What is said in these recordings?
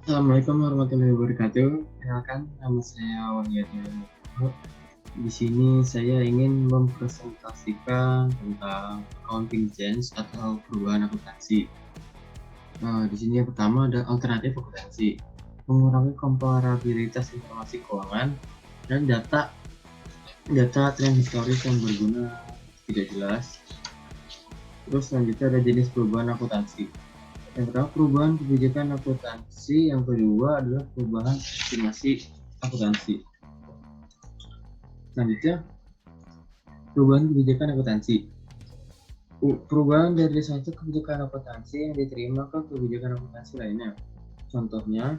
Assalamualaikum warahmatullahi wabarakatuh. Kenalkan, nama saya Wahyudi. Di sini saya ingin mempresentasikan tentang accounting change atau perubahan akuntansi. Di sini yang pertama ada alternatif akuntansi, mengurangi komparabilitas informasi keuangan dan data tren historis yang berguna tidak jelas. Terus selanjutnya ada jenis perubahan akuntansi. Yang pertama perubahan kebijakan akuntansi, yang kedua adalah perubahan estimasi akuntansi. Selanjutnya perubahan kebijakan akuntansi. Perubahan dari satu kebijakan akuntansi yang diterima ke kebijakan akuntansi lainnya. Contohnya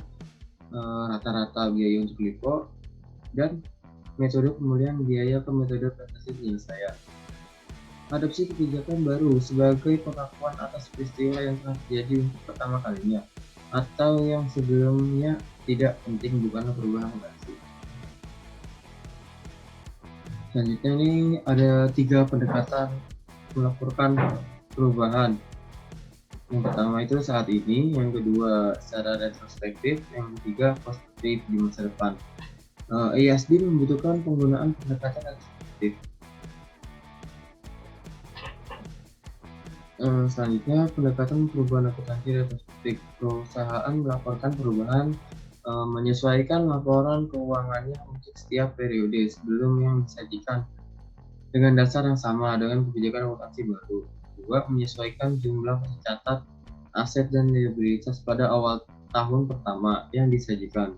rata-rata biaya untuk LIPO dan metode pemulihan biaya ke metode prestasi penyelesaian. Adopsi kebijakan baru sebagai pengakuan atas peristiwa yang telah terjadi untuk pertama kalinya atau yang sebelumnya tidak penting, bukanlah perubahan akuntansi. Selanjutnya ini ada 3 pendekatan melaporkan perubahan. Yang pertama itu saat ini, yang kedua secara retrospektif, yang ketiga prospektif di masa depan. IASB membutuhkan penggunaan pendekatan retrospektif. Selanjutnya pendekatan perubahan akuntansi retrospektif. Perusahaan melaporkan perubahan menyesuaikan laporan keuangannya untuk setiap periode sebelum yang disajikan dengan dasar yang sama dengan kebijakan akuntansi baru. Kedua, menyesuaikan jumlah tercatat aset dan liabilitas pada awal tahun pertama yang disajikan.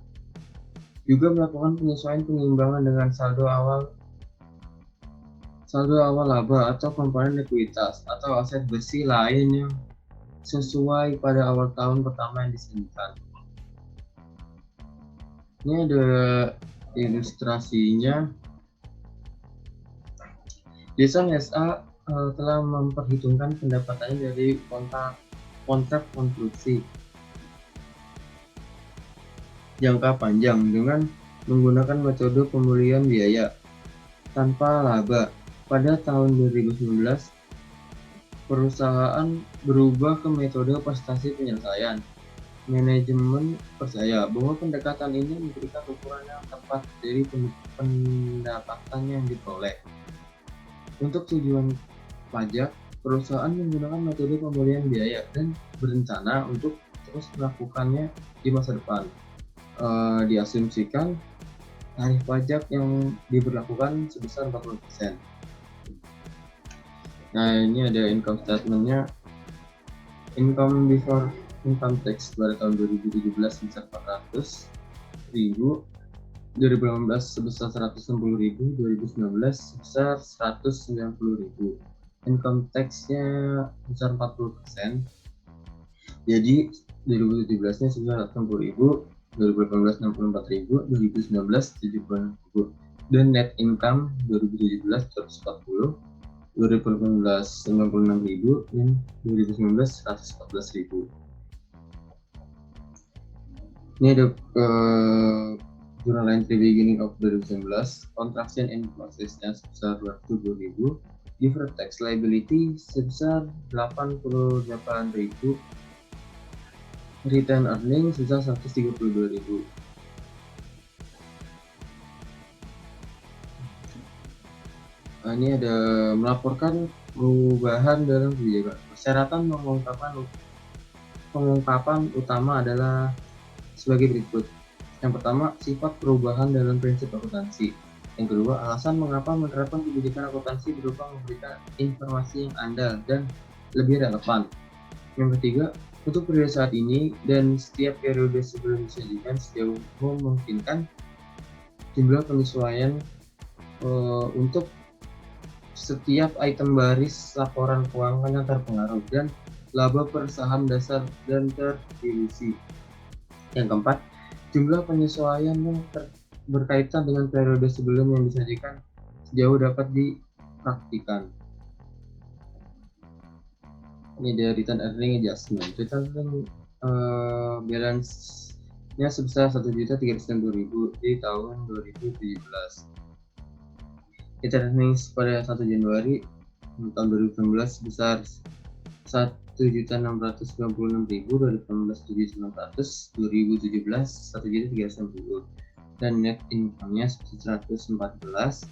Juga melakukan penyesuaian penyeimbangan dengan saldo awal laba atau komponen likuiditas atau aset bersih lain yang sesuai pada awal tahun pertama yang disajikan. Ini ada ilustrasinya. Desa SA telah memperhitungkan pendapatannya dari kontrak konstruksi jangka panjang dengan menggunakan metode pemulihan biaya tanpa laba. Pada tahun 2019, perusahaan berubah ke metode prestasi penyelesaian. Manajemen percaya bahwa pendekatan ini memberikan ukuran yang tepat dari pendapatan yang diperoleh. Untuk tujuan pajak, perusahaan menggunakan metode pemulihan biaya dan berencana untuk terus melakukannya di masa depan. Diasumsikan tarif pajak yang diberlakukan sebesar 40%. Nah, ini ada income statement-nya. Income before income tax pada tahun 2017 sebesar 400.000, 2018 sebesar 160.000, 2019 sebesar 190.000. Income tax-nya sebesar 40%. Jadi 2017-nya sebesar 160.000, 2018 64.000, 2019 76.000. Dan net income 2017 140, 2018 96.000, dan 2019 114.000. Ini ada journal entry beginning of 2019, contraction in process-nya sebesar 220.000, deferred tax liability sebesar 88.000, return earning sebesar 132.000. Ini ada melaporkan perubahan dalam kebijakan. Persyaratan pengungkapan utama adalah sebagai berikut. Yang pertama, sifat perubahan dalam prinsip akuntansi. Yang kedua, alasan mengapa menerapkan kebijakan akuntansi berupa memberikan informasi yang andal dan lebih relevan. Yang ketiga, untuk periode saat ini dan setiap periode sebelum disajikan sejauh memungkinkan jumlah penyesuaian untuk setiap item baris laporan keuangan yang terpengaruh dan laba per saham dasar dan terdilusi. Yang keempat, jumlah penyesuaian yang berkaitan dengan periode sebelum yang disajikan sejauh dapat dipraktikan. Ini dari return earning adjustment. Return earning balance-nya sebesar 1.390.000 di tahun 2017. Return earnings pada 1 Januari tahun 2019 sebesar 7.696.000, 2018 7.900, 2017 1.390.000, dan net income-nya sebesar 114.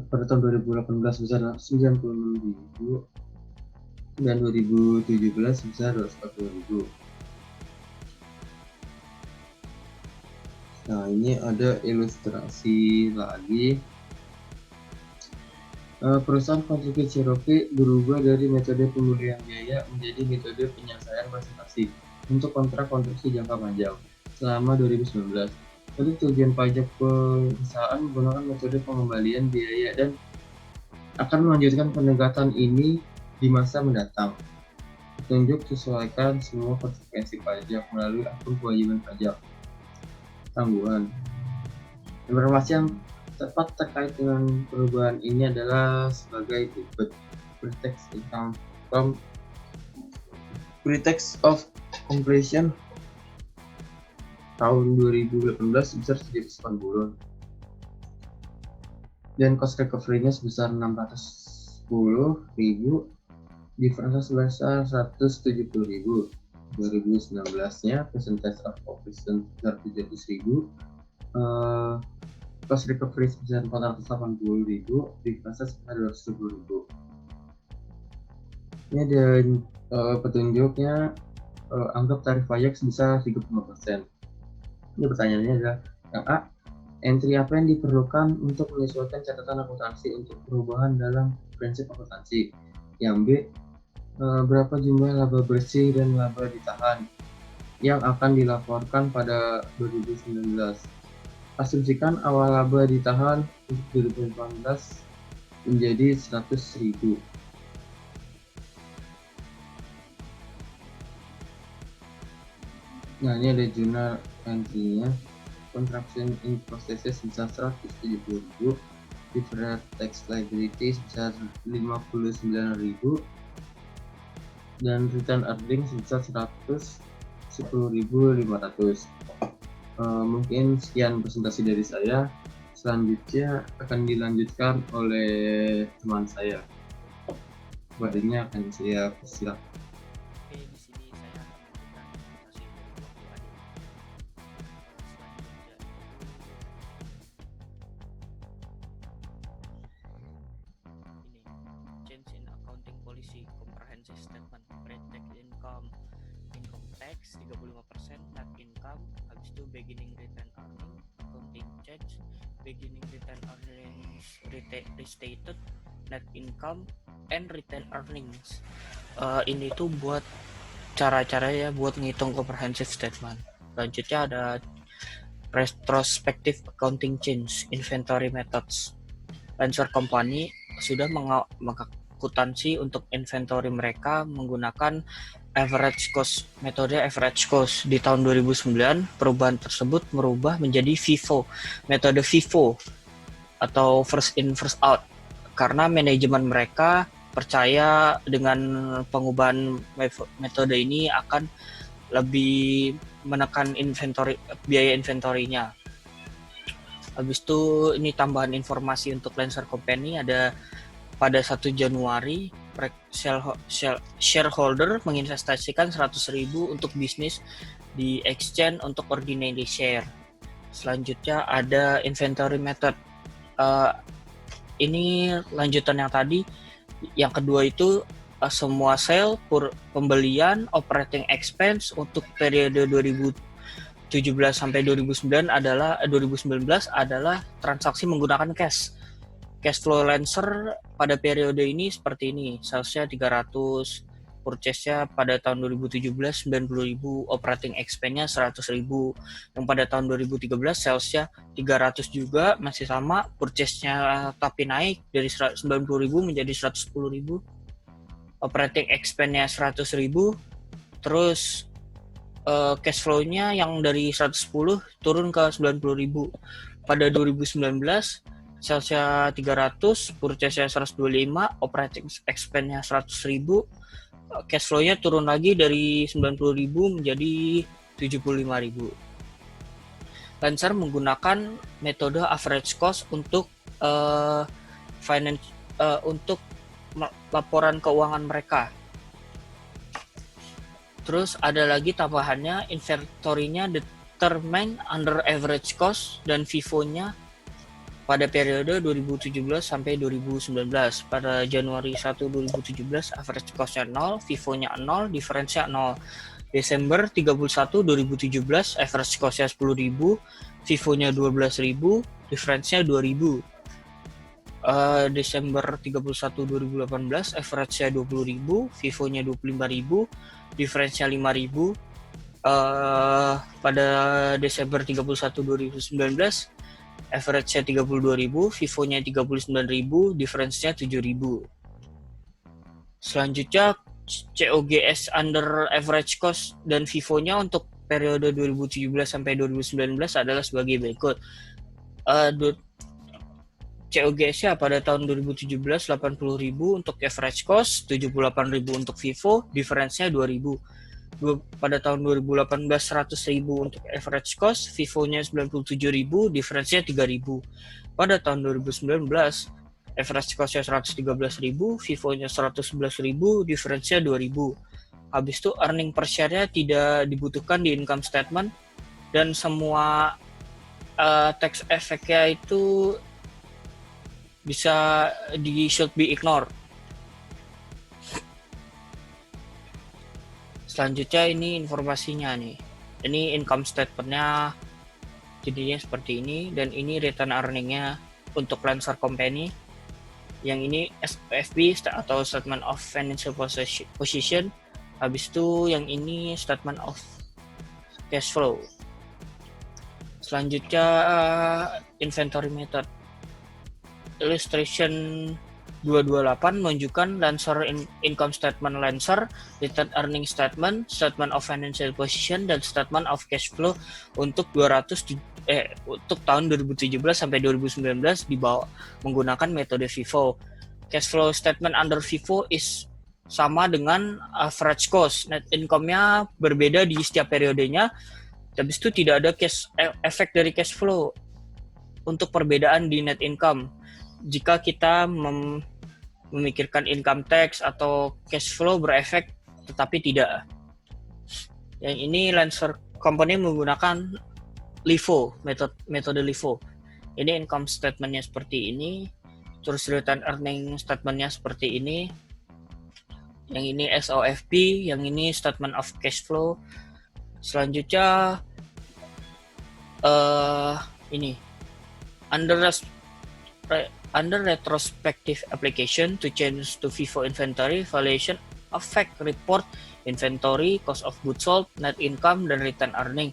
Pada tahun 2018 sebesar 96.000 dan 2017 sebesar 240.000. Nah, ini ada ilustrasi lagi. Perusahaan konstruksi Cherokee berubah dari metode pemulihan biaya menjadi metode penyelesaian presentasi untuk kontrak konstruksi jangka panjang selama 2019. Untuk tujuan pajak, perusahaan menggunakan metode pengembalian biaya dan akan melanjutkan pendekatan ini di masa mendatang. Petunjuk: sesuaikan semua konsekuensi pajak melalui akun kewajiban pajak. Tanggungan. Informasi yang tepat terkait dengan perubahan ini adalah sebagai berikut. Pre-tax income from pre-tax of completion tahun 2018 sebesar 780, dan cost recovery-nya sebesar 610.000, difference sebesar 170.000. 2019-nya percentage of completion sebesar 700.000, cost recovery sebesar 480.000, difference sebesar 270.000. Ini ada petunjuknya. Anggap tarif pajak sebesar 35%. Ini pertanyaannya adalah yang A, entry apa yang diperlukan untuk menyesuaikan catatan akuntansi untuk perubahan dalam prinsip akuntansi. Yang B, berapa jumlah laba bersih dan laba ditahan yang akan dilaporkan pada 2019. Asumsikan awal laba ditahan untuk 2018 menjadi 100.000. Nah, ini ada jurnal entry-nya. Contraction in processes sebesar 170.000, deferred tax liability sebesar 59.000, dan return earnings sebesar 110.500. Mungkin sekian presentasi dari saya. Selanjutnya akan dilanjutkan oleh teman saya. Badannya akan saya persilakan. Oke, di sini saya akan memberikan presentasi dari waktu Adit. Selanjutnya ini change in accounting policy, comprehensive statement, pre-tax income, income tax 35%, net income, habis itu beginning return earning, accounting change, beginning return earnings restated, net income, and return earnings. Ini tuh buat cara-cara ya buat ngitung comprehensive statement. Selanjutnya ada retrospective accounting change, inventory methods. Lancer Company sudah mengakuntansi untuk inventory mereka menggunakan average cost, metode average cost. Di tahun 2009, perubahan tersebut merubah menjadi FIFO, metode FIFO atau first in first out, karena manajemen mereka percaya dengan pengubahan metode ini akan lebih menekan biaya inventory-nya. Habis itu ini tambahan informasi untuk Lancer Company, ada pada 1 Januari shareholder menginvestasikan 100.000 untuk bisnis di exchange untuk ordinary share. Selanjutnya ada inventory method. Ini lanjutan yang tadi. Yang kedua itu semua sale, pembelian, operating expense untuk periode 2017 sampai 2019 adalah transaksi menggunakan cash. Cash flow Lancer pada periode ini seperti ini. Salesnya 300, purchase-nya pada tahun 2017 90.000, operating expense-nya 100.000. Yang pada tahun 2013 sales-nya 300 juga, masih sama. Purchase-nya tapi naik dari 90.000 menjadi 110.000. Operating expense-nya 100.000. Terus cash flow-nya yang dari 110 turun ke 90.000. Pada 2019 sales-nya 300, purchase-nya 125, operating expense-nya 100.000. Cash flow-nya turun lagi dari 90.000 menjadi 75.000. Lancer menggunakan metode average cost untuk untuk laporan keuangan mereka. Terus ada lagi tambahannya, inventory-nya determine under average cost dan FIFO-nya pada periode 2017 sampai 2019. Pada Januari 1 2017 average cost-nya 0, FIFO-nya 0, difference-nya 0. Desember 31 2017 average cost-nya 10.000, FIFO-nya 12.000, difference-nya 2.000. Desember 31 2018 average-nya 20.000, FIFO-nya 25.000, difference-nya 5.000. Pada Desember 31 2019 average-nya 32.000, FIFO-nya 39.000, difference-nya 7.000. Selanjutnya COGS under average cost dan FIFO-nya untuk periode 2017 sampai 2019 adalah sebagai berikut. COGS-nya pada tahun 2017 80.000 untuk average cost, 78.000 untuk FIFO, difference-nya 2.000. Pada tahun 2018 100.000 untuk average cost, FIFO-nya 97.000, difference-nya 3.000. Pada tahun 2019 average cost-nya 113.000, FIFO-nya 111.000, difference-nya 2.000. Habis itu earning per share-nya tidak dibutuhkan di income statement dan semua tax effect-nya itu bisa should be ignored. Selanjutnya ini informasinya nih. Ini income statement-nya jadinya seperti ini, dan ini return earning-nya untuk Lancer Company. Yang ini SFP atau Statement of Financial Position. Habis itu yang ini Statement of Cash Flow. Selanjutnya inventory method. Illustration 228 menunjukkan Lancer income statement Lancer, return earning statement, statement of financial position, dan statement of cash flow untuk untuk tahun 2017 sampai 2019 dibawa menggunakan metode FIFO. Cash flow statement under FIFO sama dengan average cost. Net income-nya berbeda di setiap periodenya. Habis itu tidak ada efek dari cash flow untuk perbedaan di net income. Jika kita memikirkan income tax atau cash flow berefek, tetapi tidak. Yang ini Lancer Company menggunakan LIFO, metode LIFO. Ini income statement-nya seperti ini, terus return earning statement-nya seperti ini. Yang ini SOFP, yang ini statement of cash flow. Selanjutnya ini under retrospective application to change to FIFO inventory valuation affect report inventory, cost of goods sold, net income, dan return earning.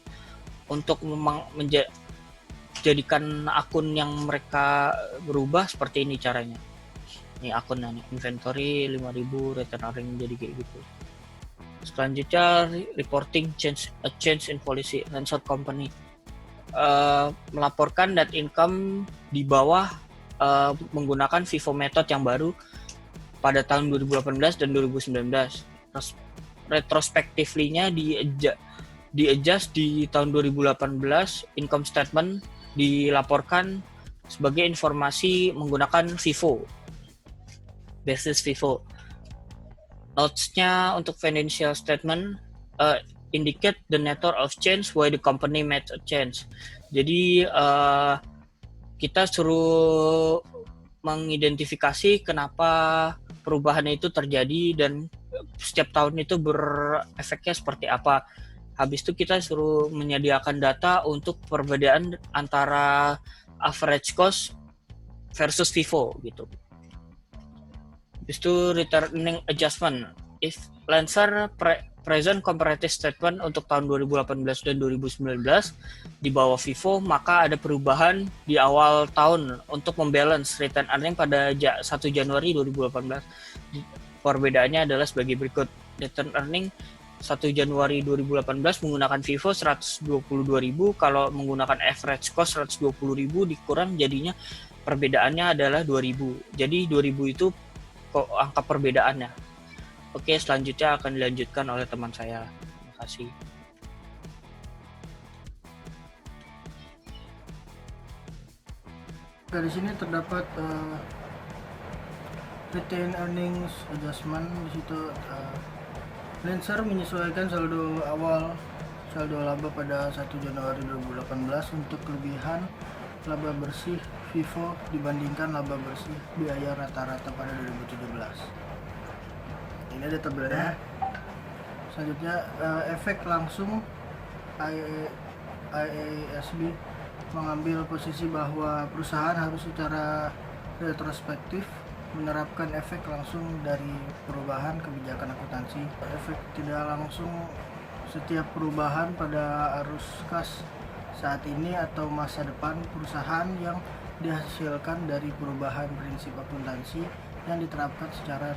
Untuk menjadikan akun yang mereka berubah seperti ini caranya. Ini akunnya nih, inventory 5.000, return earning jadi kayak gitu. Selanjutnya reporting change in policy. Lancer Company melaporkan net income di bawah menggunakan FIFO method yang baru pada tahun 2018 dan 2019. Retrospectively-nya di-adjust di tahun 2018, income statement dilaporkan sebagai informasi menggunakan FIFO, basis FIFO. Notes-nya untuk financial statement indicate the nature of change why the company made a change. Jadi kita suruh mengidentifikasi kenapa perubahan itu terjadi dan setiap tahun itu berefeknya seperti apa. Habis itu kita suruh menyediakan data untuk perbedaan antara average cost versus FIFO gitu. Habis itu returning adjustment. If Lancer present comparative statement untuk tahun 2018 dan 2019 di bawah FIFO, maka ada perubahan di awal tahun untuk membalance return earning pada 1 Januari 2018. Perbedaannya adalah sebagai berikut. Return earning 1 Januari 2018 menggunakan FIFO 122.000, kalau menggunakan average cost 120.000 dikurang jadinya perbedaannya adalah 2.000. Jadi 2.000 itu kok angka perbedaannya. Oke, selanjutnya akan dilanjutkan oleh teman saya. Terima kasih. Dari sini terdapat retained earnings adjustment. Di situ Lancer menyesuaikan saldo awal saldo laba pada 1 Januari 2018 untuk kelebihan laba bersih Vivo dibandingkan laba bersih biaya rata-rata pada 2017. Ini ada tabelnya. Selanjutnya efek langsung IASB mengambil posisi bahwa perusahaan harus secara retrospektif menerapkan efek langsung dari perubahan kebijakan akuntansi. Efek tidak langsung setiap perubahan pada arus kas saat ini atau masa depan perusahaan yang dihasilkan dari perubahan prinsip akuntansi yang diterapkan secara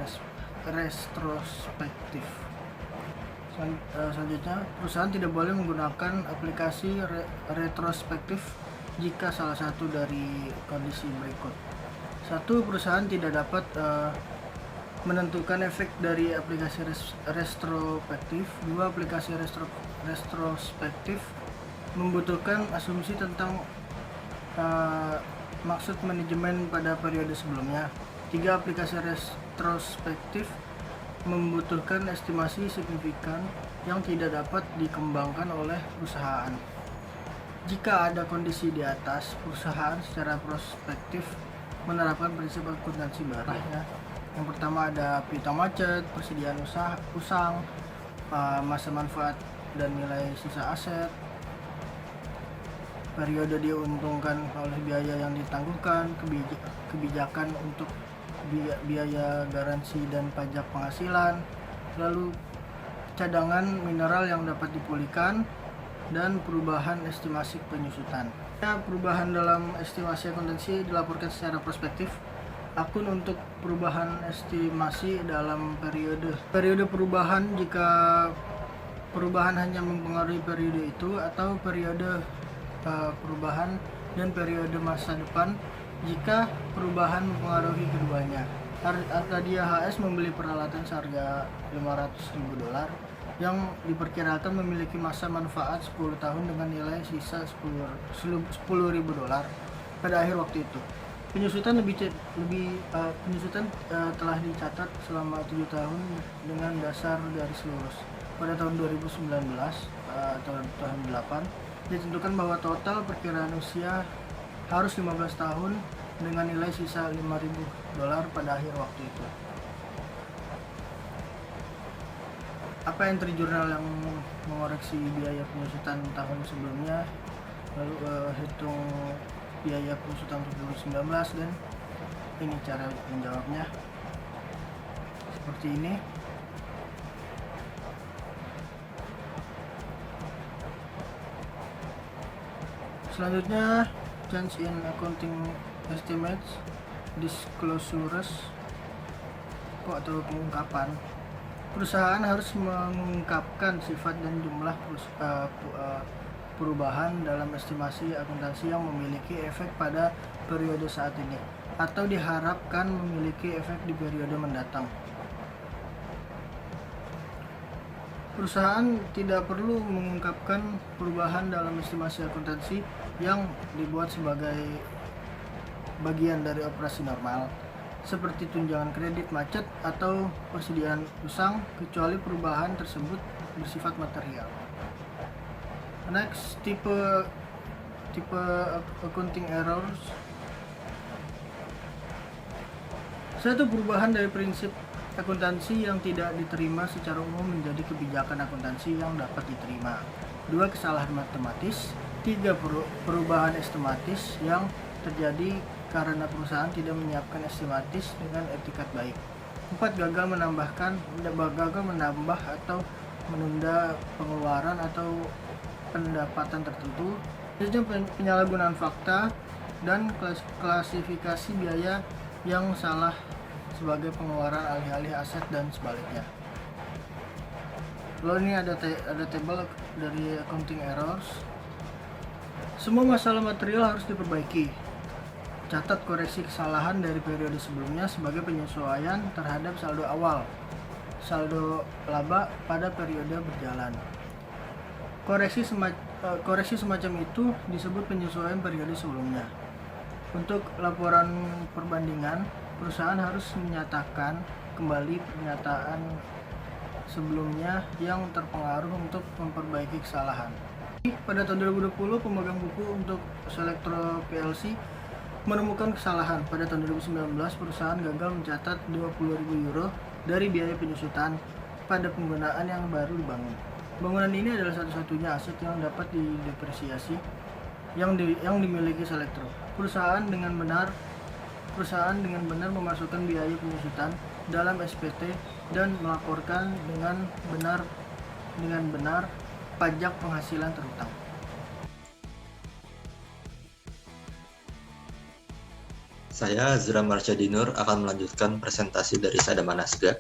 retrospektif. Selanjutnya, perusahaan tidak boleh menggunakan aplikasi retrospektif jika salah satu dari kondisi berikut. 1. Perusahaan tidak dapat menentukan efek dari aplikasi retrospektif. 2. Aplikasi retrospektif membutuhkan asumsi tentang maksud manajemen pada periode sebelumnya. 3. Aplikasi retrospektif membutuhkan estimasi signifikan yang tidak dapat dikembangkan oleh perusahaan. Jika ada kondisi di atas, perusahaan secara prospektif menerapkan prinsip akuntansi baru. Yang pertama ada piutang macet, persediaan usang, masa manfaat dan nilai sisa aset, periode diuntungkan oleh biaya yang ditangguhkan, kebijakan untuk biaya garansi dan pajak penghasilan, lalu cadangan mineral yang dapat dipulihkan, dan perubahan estimasi penyusutan. Perubahan dalam estimasi akuntansi dilaporkan secara prospektif. Akun untuk perubahan estimasi dalam periode perubahan jika perubahan hanya mempengaruhi periode itu, atau periode perubahan dan periode masa depan jika perubahan mempengaruhi keduanya. Arcadia HS membeli peralatan seharga $500.000 yang diperkirakan memiliki masa manfaat 10 tahun dengan nilai sisa $10.000 pada akhir waktu itu. Penyusutan telah dicatat selama 7 tahun dengan dasar garis lurus. Pada tahun 2019 atau tahun 8 ditentukan bahwa total perkiraan usia harus 15 tahun dengan nilai sisa $5.000 pada akhir waktu itu. Apa entry jurnal yang mengoreksi biaya penyusutan tahun sebelumnya, lalu hitung biaya penyusutan untuk 2019, dan ini cara menjawabnya seperti ini. Selanjutnya, change in accounting estimates, disclosures atau pengungkapan. Perusahaan harus mengungkapkan sifat dan jumlah perubahan dalam estimasi akuntansi yang memiliki efek pada periode saat ini atau diharapkan memiliki efek di periode mendatang. Perusahaan tidak perlu mengungkapkan perubahan dalam estimasi akuntansi yang dibuat sebagai bagian dari operasi normal, seperti tunjangan kredit macet atau persediaan usang, kecuali perubahan tersebut bersifat material. Next, tipe accounting errors. Satu, perubahan dari prinsip akuntansi yang tidak diterima secara umum menjadi kebijakan akuntansi yang dapat diterima. 2, kesalahan matematis. 3, perubahan estimatis yang terjadi karena perusahaan tidak menyiapkan estimatis dengan etikat baik. 4, gagal menambah atau menunda pengeluaran atau pendapatan tertentu. Selanjutnya, penyalahgunaan fakta dan klasifikasi biaya yang salah sebagai pengeluaran alih-alih aset dan sebaliknya. Lalu ini ada tabel dari accounting errors. Semua masalah material harus diperbaiki. Catat koreksi kesalahan dari periode sebelumnya sebagai penyesuaian terhadap saldo awal, saldo laba pada periode berjalan. Koreksi semacam itu disebut penyesuaian periode sebelumnya. Untuk laporan perbandingan, perusahaan harus menyatakan kembali pernyataan sebelumnya yang terpengaruh untuk memperbaiki kesalahan. Pada tahun 2020, pemegang buku untuk Selectro PLC menemukan kesalahan. Pada tahun 2019, perusahaan gagal mencatat 20.000 euro dari biaya penyusutan pada penggunaan yang baru dibangun. Bangunan ini adalah satu-satunya aset yang dapat didepresiasi yang dimiliki Selectro. Perusahaan dengan benar memasukkan biaya penyusutan dalam SPT dan melaporkan dengan benar pajak penghasilan terutang. Saya Azra Marsyadinur akan melanjutkan presentasi dari Sadama Nasga.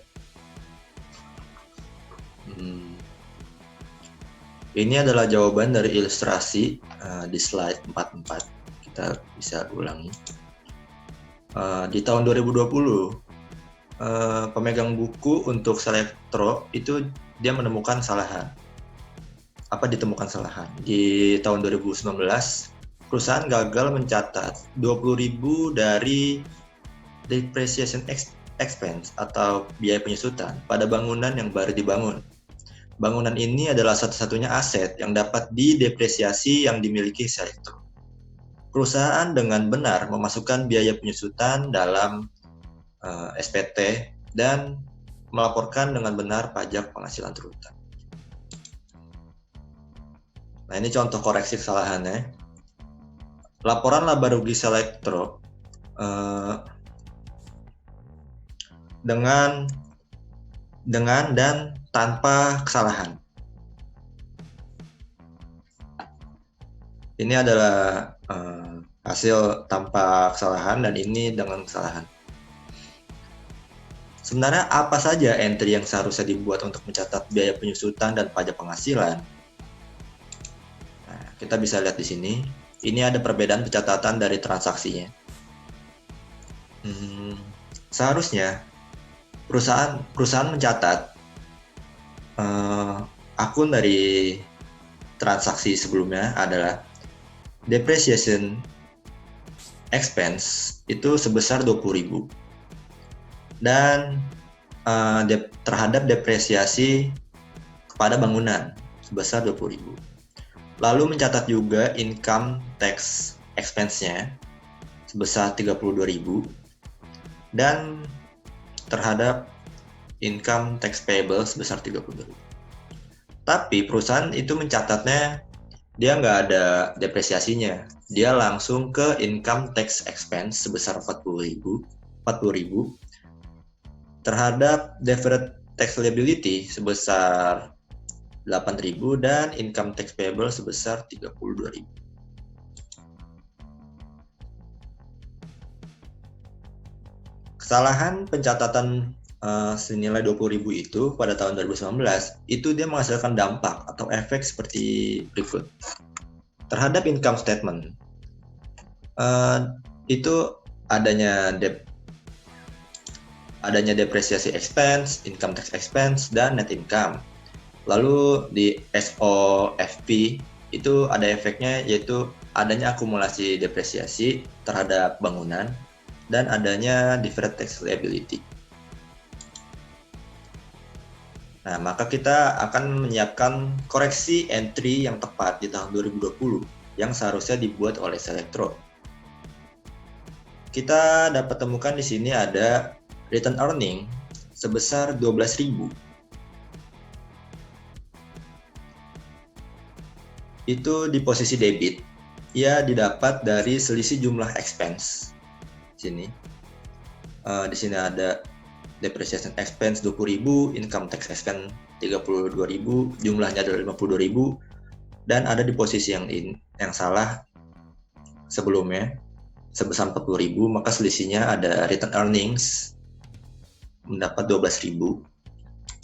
Ini adalah jawaban dari ilustrasi di slide 44. Kita bisa ulangi. Di tahun 2020, pemegang buku untuk Selectro itu dia menemukan kesalahan. Ditemukan kesalahan. Di tahun 2019, perusahaan gagal mencatat 20.000 dari depreciation expense atau biaya penyusutan pada bangunan yang baru dibangun. Bangunan ini adalah satu-satunya aset yang dapat didepresiasi yang dimiliki Selectro. Perusahaan dengan benar memasukkan biaya penyusutan dalam SPT dan melaporkan dengan benar pajak penghasilan terutang. Nah, ini contoh koreksi kesalahannya. Laporan laba rugi Selectro dengan dan tanpa kesalahan. Ini adalah hasil tanpa kesalahan dan ini dengan kesalahan. Sebenarnya apa saja entry yang seharusnya dibuat untuk mencatat biaya penyusutan dan pajak penghasilan? Nah, kita bisa lihat di sini. Ini ada perbedaan pencatatan dari transaksinya. Seharusnya perusahaan mencatat akun dari transaksi sebelumnya adalah depreciation expense itu sebesar 20.000 dan terhadap depresiasi kepada bangunan sebesar 20.000. Lalu mencatat juga income tax expense-nya sebesar 32.000 dan terhadap income tax payable sebesar 32.000. Tapi perusahaan itu mencatatnya dia nggak ada depresiasinya. Dia langsung ke income tax expense sebesar 40.000 terhadap deferred tax liability sebesar 8.000 dan income tax payable sebesar 32.000. Kesalahan pencatatan senilai 20.000 itu pada tahun 2019 itu dia menghasilkan dampak atau efek seperti berikut. Terhadap income statement itu adanya depresiasi expense, income tax expense, dan net income. Lalu di SOFP itu ada efeknya yaitu adanya akumulasi depresiasi terhadap bangunan dan adanya deferred tax liability. Nah, maka kita akan menyiapkan koreksi entry yang tepat di tahun 2020 yang seharusnya dibuat oleh Selectro. Kita dapat temukan di sini ada return earning sebesar 12.000. Itu di posisi debit. Ia didapat dari selisih jumlah expense. Di sini ada depreciation expense 20.000, income tax expense 32.000, jumlahnya adalah 52.000 dan ada di posisi yang salah sebelumnya sebesar 40.000, maka selisihnya ada return earnings mendapat 12.000.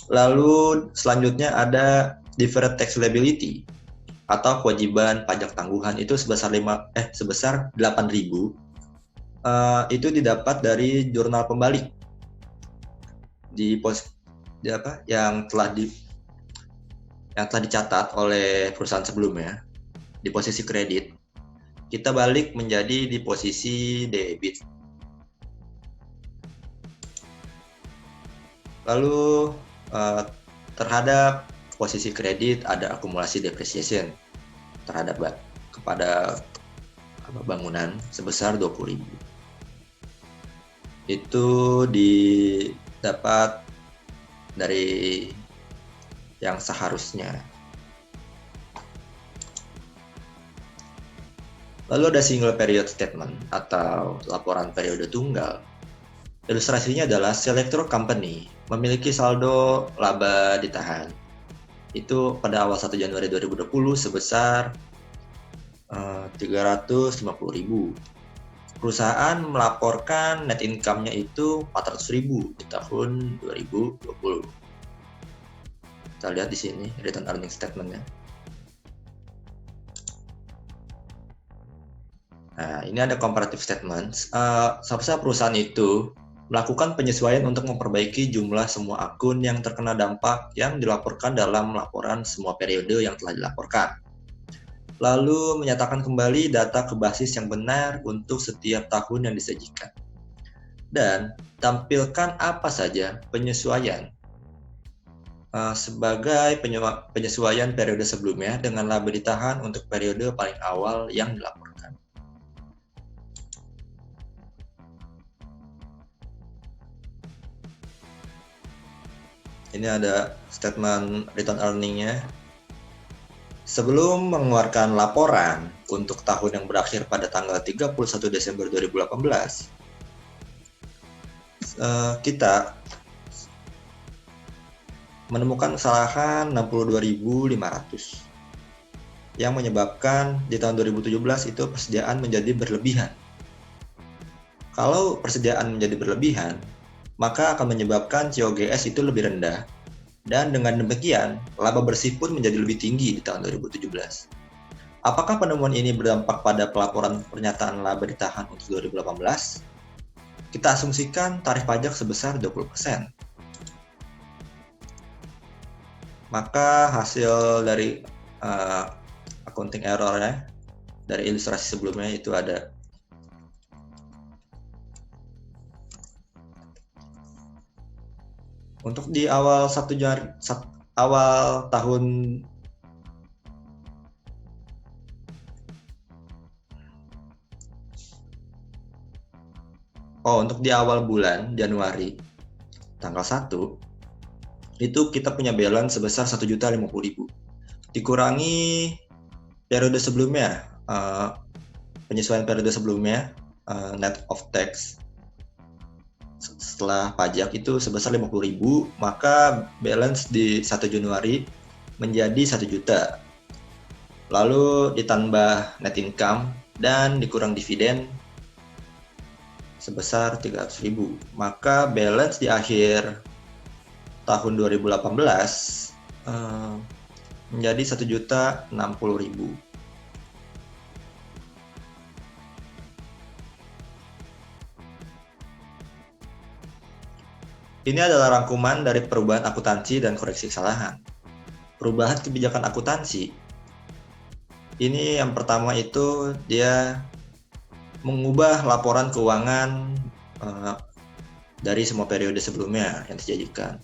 Lalu selanjutnya ada deferred tax liability atau kewajiban pajak tangguhan itu sebesar 8.000. Itu didapat dari jurnal pembalik yang telah dicatat oleh perusahaan sebelumnya di posisi kredit. Kita balik menjadi di posisi debit. Lalu terhadap posisi kredit ada akumulasi depreciation kepada bangunan sebesar 20.000. Itu didapat dari yang seharusnya. Lalu ada single period statement atau laporan periode tunggal. Ilustrasinya adalah selector company memiliki saldo laba ditahan. Itu pada awal 1 Januari 2020 sebesar 350.000. Perusahaan melaporkan net income-nya itu 400.000 di tahun 2020. Kita lihat di sini return earning statement-nya. Nah, ini ada comparative statements. Seharusnya perusahaan itu melakukan penyesuaian untuk memperbaiki jumlah semua akun yang terkena dampak yang dilaporkan dalam laporan semua periode yang telah dilaporkan. Lalu menyatakan kembali data ke basis yang benar untuk setiap tahun yang disajikan. Dan tampilkan apa saja penyesuaian sebagai penyesuaian periode sebelumnya dengan laba ditahan untuk periode paling awal yang dilaporkan. Ini ada statement return earning-nya. Sebelum mengeluarkan laporan untuk tahun yang berakhir pada tanggal 31 Desember 2018, kita menemukan kesalahan 62.500 yang menyebabkan di tahun 2017 itu persediaan menjadi berlebihan. Kalau persediaan menjadi berlebihan, maka akan menyebabkan COGS itu lebih rendah, dan dengan demikian laba bersih pun menjadi lebih tinggi di tahun 2017. Apakah penemuan ini berdampak pada pelaporan pernyataan laba ditahan untuk 2018? Kita asumsikan tarif pajak sebesar 20%. Maka hasil dari accounting error-nya dari ilustrasi sebelumnya itu ada untuk di awal untuk di awal bulan Januari tanggal 1 itu kita punya balance sebesar 1.050.000 dikurangi periode sebelumnya, penyesuaian periode sebelumnya, net of tax setelah pajak itu sebesar 50.000, maka balance di 1 Januari menjadi 1 juta. Lalu ditambah net income dan dikurang dividen sebesar 300.000. Maka balance di akhir tahun 2018 menjadi 1.060.000. Ini adalah rangkuman dari perubahan akuntansi dan koreksi kesalahan. Perubahan kebijakan akuntansi. Ini yang pertama itu dia mengubah laporan keuangan dari semua periode sebelumnya yang disajikan.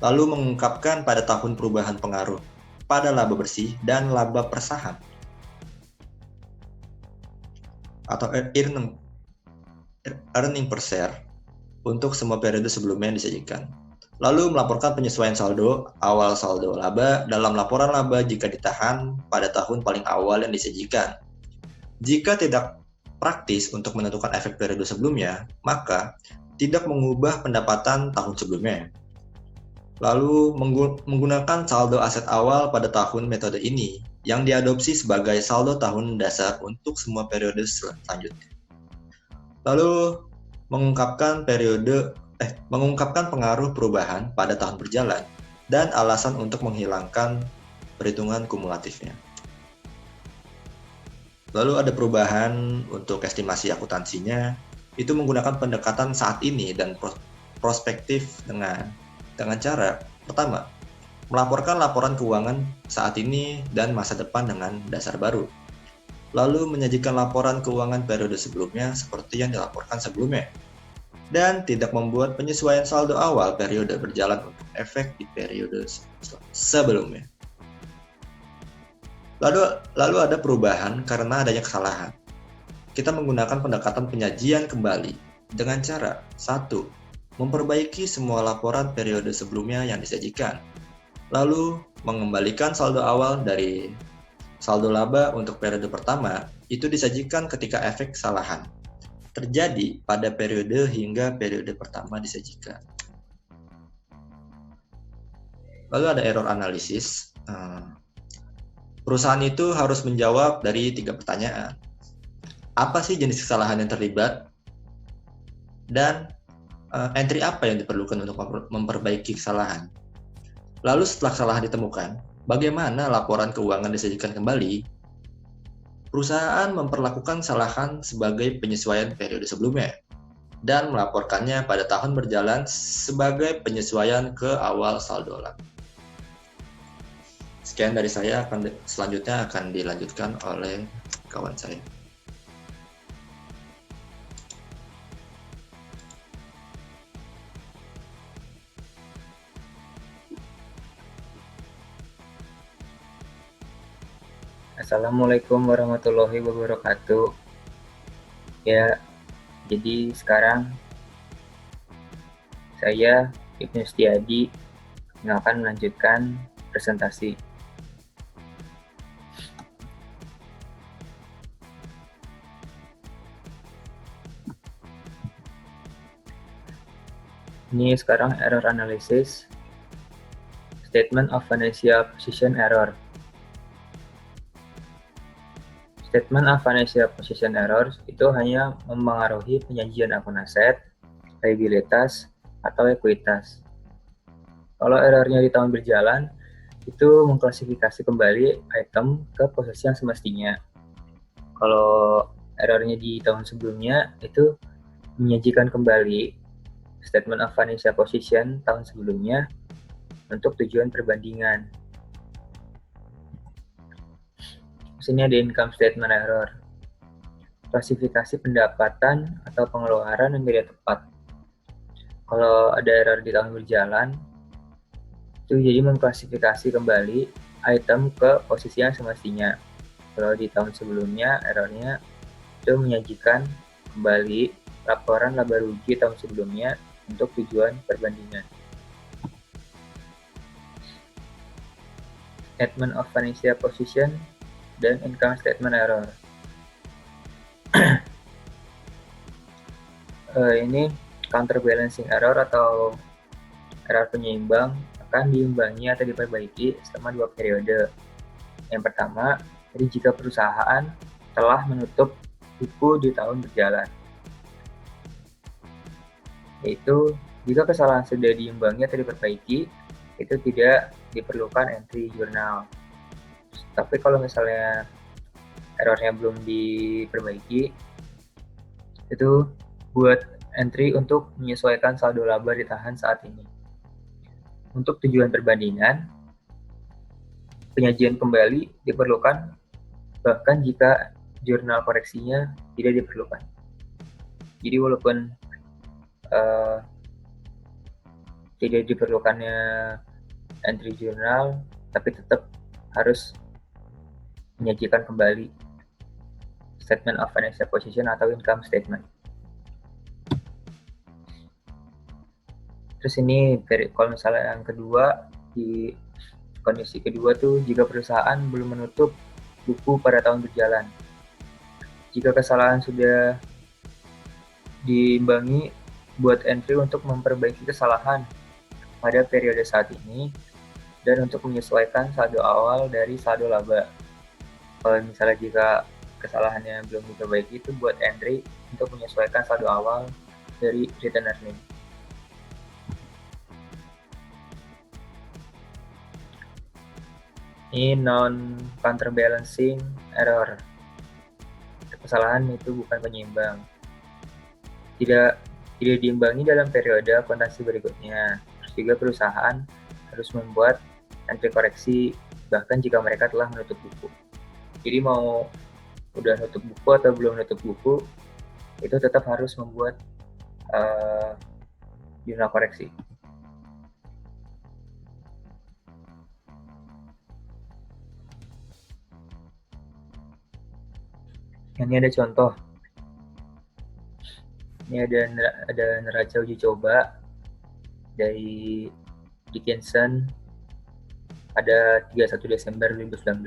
Lalu mengungkapkan pada tahun perubahan pengaruh pada laba bersih dan laba per saham atau earning per share untuk semua periode sebelumnya yang disajikan. Lalu melaporkan penyesuaian saldo awal saldo laba dalam laporan laba jika ditahan pada tahun paling awal yang disajikan. Jika tidak praktis untuk menentukan efek periode sebelumnya, maka tidak mengubah pendapatan tahun sebelumnya. Lalu menggunakan saldo aset awal pada tahun metode ini yang diadopsi sebagai saldo tahun dasar untuk semua periode selanjutnya. Lalu mengungkapkan pengaruh perubahan pada tahun berjalan dan alasan untuk menghilangkan perhitungan kumulatifnya. Lalu ada perubahan untuk estimasi akuntansinya, itu menggunakan pendekatan saat ini dan prospektif dengan cara pertama, melaporkan laporan keuangan saat ini dan masa depan dengan dasar baru. Lalu menyajikan laporan keuangan periode sebelumnya seperti yang dilaporkan sebelumnya. dan tidak membuat penyesuaian saldo awal periode berjalan untuk efek di periode sebelumnya. Lalu ada perubahan karena adanya kesalahan. Kita menggunakan pendekatan penyajian kembali dengan cara 1. Memperbaiki semua laporan periode sebelumnya yang disajikan. Lalu mengembalikan saldo awal dari saldo laba untuk periode pertama itu disajikan ketika efek kesalahan terjadi pada periode hingga periode pertama disajikan. Lalu ada error analisis. Perusahaan itu harus menjawab dari 3 pertanyaan. Apa sih jenis kesalahan yang terlibat? Dan entry apa yang diperlukan untuk memperbaiki kesalahan? Lalu setelah kesalahan ditemukan, bagaimana laporan keuangan disajikan kembali? Perusahaan memperlakukan kesalahan sebagai penyesuaian periode sebelumnya dan melaporkannya pada tahun berjalan sebagai penyesuaian ke awal saldo laba. Sekian dari saya, selanjutnya akan dilanjutkan oleh kawan saya. Assalamualaikum warahmatullahi wabarakatuh. Ya, jadi sekarang saya Ibnu Setiadi yang akan melanjutkan presentasi. Ini sekarang error analysis, statement of financial position error. Statement of financial position errors itu hanya memengaruhi penyajian akun aset, liabilitas, atau ekuitas. Kalau errornya di tahun berjalan, itu mengklasifikasi kembali item ke posisi yang semestinya. Kalau errornya di tahun sebelumnya, itu menyajikan kembali statement of financial position tahun sebelumnya untuk tujuan perbandingan. Sini ada income statement error. Klasifikasi pendapatan atau pengeluaran yang tidak tepat. Kalau ada error di tahun berjalan, itu jadi mengklasifikasi kembali item ke posisi yang semestinya. Kalau di tahun sebelumnya, errornya itu menyajikan kembali laporan laba rugi tahun sebelumnya untuk tujuan perbandingan. Statement of financial position dan income statement error. Ini counterbalancing error atau error penyeimbang akan diimbangi atau diperbaiki selama 2 periode. Yang pertama, jadi jika perusahaan telah menutup buku di tahun berjalan. Yaitu, jika kesalahan sudah diimbangi atau diperbaiki, itu tidak diperlukan entry jurnal. Tapi kalau misalnya errornya belum diperbaiki, itu buat entry untuk menyesuaikan saldo laba ditahan saat ini. Untuk tujuan perbandingan, penyajian kembali diperlukan bahkan jika jurnal koreksinya tidak diperlukan. Jadi walaupun tidak diperlukannya entry jurnal, tapi tetap harus menyajikan kembali statement of financial position atau income statement. Terus ini kalau misalnya yang kedua, di kondisi kedua tuh jika perusahaan belum menutup buku pada tahun berjalan. Jika kesalahan sudah diimbangi, buat entry untuk memperbaiki kesalahan pada periode saat ini dan untuk menyesuaikan saldo awal dari saldo laba. Kalau misalnya jika kesalahannya belum diperbaiki, itu buat entry untuk menyesuaikan saldo awal dari return earning. Ini non-counterbalancing error. Kesalahan itu bukan penyeimbang. Tidak diimbangi dalam periode akuntansi berikutnya. Terus juga perusahaan harus membuat entry koreksi bahkan jika mereka telah menutup buku. Jadi mau udah nutup buku atau belum nutup buku, itu tetap harus membuat jurnal koreksi. Ini ada contoh. Ini ada neraca uji coba dari Dickinson pada 31 Desember 2019.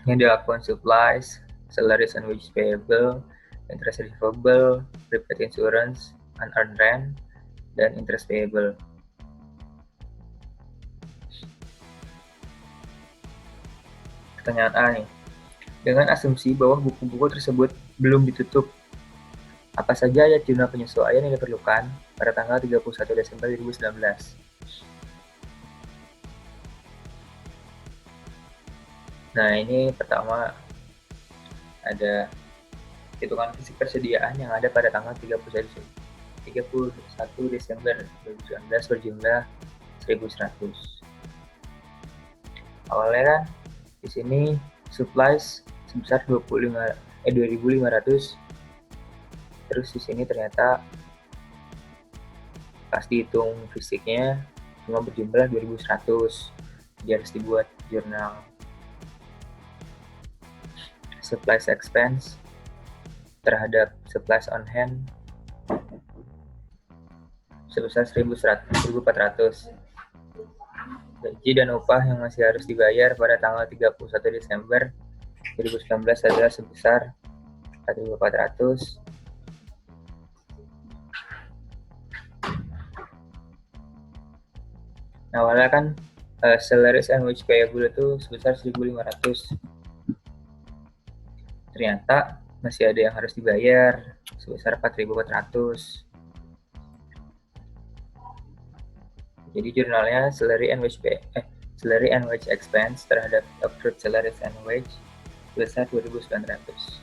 Ini ada account supplies, salaries and wages payable, interest receivable, prepaid insurance, unearned rent, dan interest payable. Pertanyaan A nih. Dengan asumsi bahwa buku-buku tersebut belum ditutup, apa saja ayat jurnal penyesuaian yang diperlukan pada tanggal 31 Desember 2019? Nah, ini pertama ada hitungan fisik persediaan yang ada pada tanggal 31 Desember 2019 berjumlah 1.100. Awalnya kan di sini supplies sebesar 2.500. Terus di sini ternyata pas dihitung fisiknya cuma berjumlah 2.100. Jadi harus dibuat jurnal. Supplies expense terhadap supplies on hand sebesar 1.400. Gaji dan upah yang masih harus dibayar pada tanggal 31 Desember 2019 adalah sebesar 4.400. Nah, awalnya kan salaries and wage payable itu sebesar 1.500. Ternyata masih ada yang harus dibayar sebesar 4.400. Jadi jurnalnya salary and wage expense terhadap accrued salaries and wage sebesar 2.900.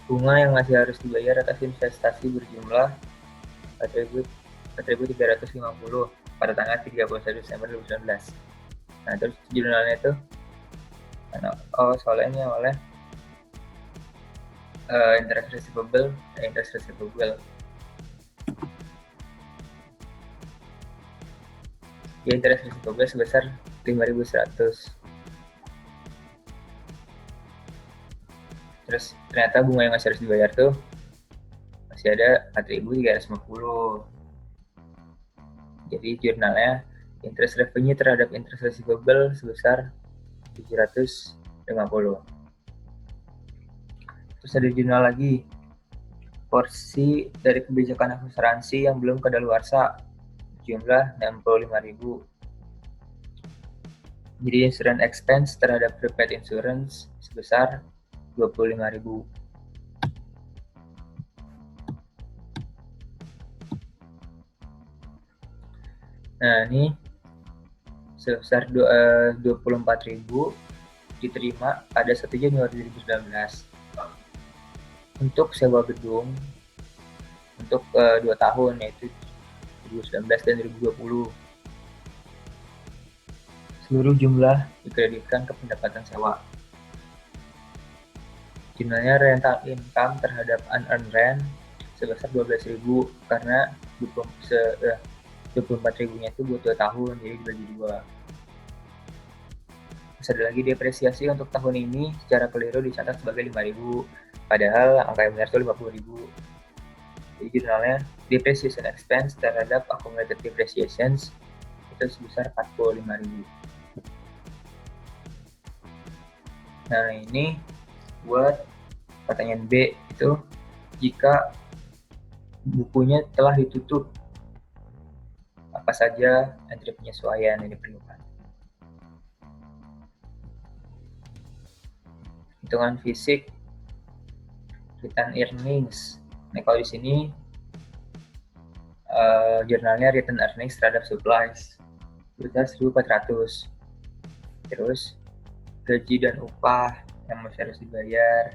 Bunga yang masih harus dibayar atas investasi berjumlah 4.350 pada tanggal 31 Desember 2019. Nah, terus jurnalnya itu soalnya ini oleh interest receivable dan interest receivable. Ya, interest receivable sebesar 5.100. Terus ternyata bunga yang masih harus dibayar tuh masih ada 4.350. Jadi jurnalnya interest revenue terhadap interest receivable sebesar 750. Terus ada jurnal lagi, porsi dari kebijakan asuransi yang belum kadaluarsa jumlah 65.000. Jadi insurance expense terhadap prepaid insurance sebesar 25.000. Nah, ini sebesar 24.000 diterima pada 1 Januari 2019 untuk sewa gedung untuk 2 tahun, yaitu 2019 dan 2020. Seluruh jumlah dikreditkan ke pendapatan sewa. Jumlahnya rental income terhadap unearned rent sebesar 12.000 karena 24.000-nya itu buat 2 tahun, jadi dibagi 2. Terus ada lagi depresiasi untuk tahun ini secara keliru dicatat sebagai 5.000, padahal angka yang benar itu 50.000. Jadi jurnalnya depreciation expense terhadap accumulated depreciations itu sebesar 45.000. Nah, ini buat pertanyaan B itu jika bukunya telah ditutup, apa saja entry penyesuaian yang diperlukan. Hitungan fisik, return earnings. Nah, kalau di sini jurnalnya return earnings terhadap supplies sebesar 1.400. Terus gaji dan upah yang masih harus dibayar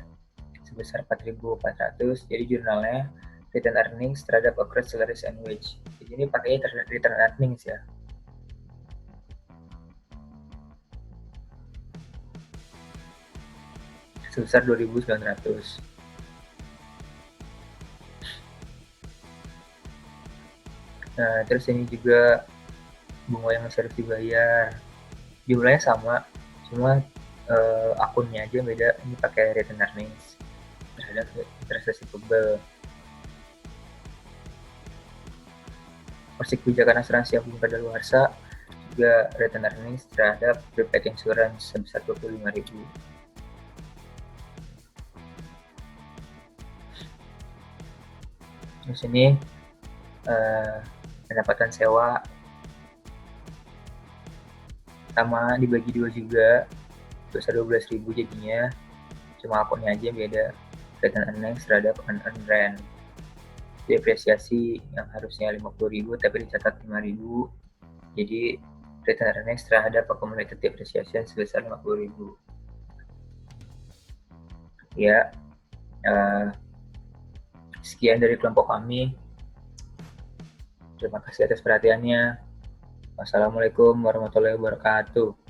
sebesar 4.400. Jadi jurnalnya return earnings terhadap accrued salaries and wage. Jadi ini pakainya return earnings ya. Sebesar 2.900. Nah, terus ini juga bunga yang harus dibayar. Jumlahnya sama, cuma akunnya aja beda. Ini pakai return earnings terhadap interest receivable. Porsi kebijakan asuransi yang belum kadaluarsa juga return earnings terhadap prepaid insurance sebesar 25.000. Terus ini pendapatan sewa sama dibagi dua juga, sebesar 12.000 jadinya, cuma akunnya aja beda. Return earnings terhadap unearned rent. Depresiasi yang harusnya 50.000 tapi dicatat 5.000, jadi return earnings terhadap accumulated depreciation sebesar 50.000. Ya, sekian dari kelompok kami. Terima kasih atas perhatiannya. Wassalamualaikum warahmatullahi wabarakatuh.